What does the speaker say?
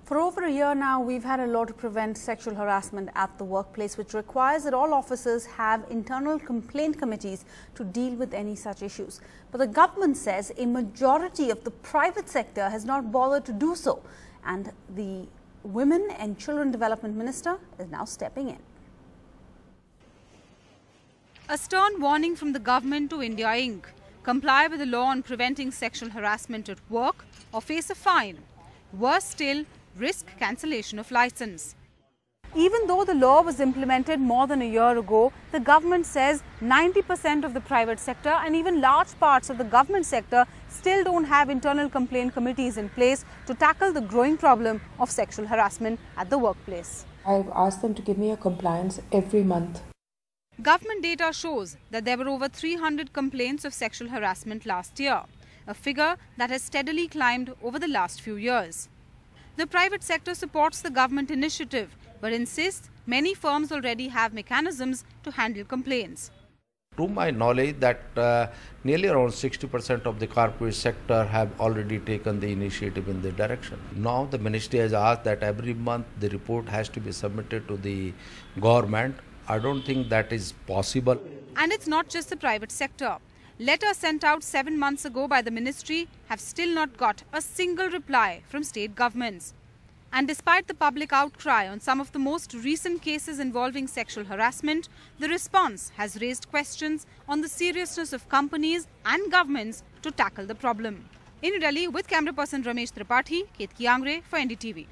For over a year now, we've had a law to prevent sexual harassment at the workplace, which requires that all officers have internal complaint committees to deal with any such issues. But the government says a majority of the private sector has not bothered to do so, and the Women and Children Development Minister is now stepping in. A stern warning from the government to India Inc. Comply with the law on preventing sexual harassment at work or face a fine. Worse still, risk cancellation of license. Even though the law was implemented more than a year ago, the government says 90% of the private sector and even large parts of the government sector still don't have internal complaint committees in place to tackle the growing problem of sexual harassment at the workplace. I've asked them to give me a compliance every month. Government data shows that there were over 300 complaints of sexual harassment last year, a figure that has steadily climbed over the last few years. The private sector supports the government initiative, but insists many firms already have mechanisms to handle complaints. To my knowledge, that nearly around 60% of the corporate sector have already taken the initiative in this direction. Now the ministry has asked that every month the report has to be submitted to the government. I don't think that is possible. And it's not just the private sector. Letters sent out 7 months ago by the ministry have still not got a single reply from state governments. And despite the public outcry on some of the most recent cases involving sexual harassment, the response has raised questions on the seriousness of companies and governments to tackle the problem. In Delhi, with camera person Ramesh Tripathi, Ketki Angre for NDTV.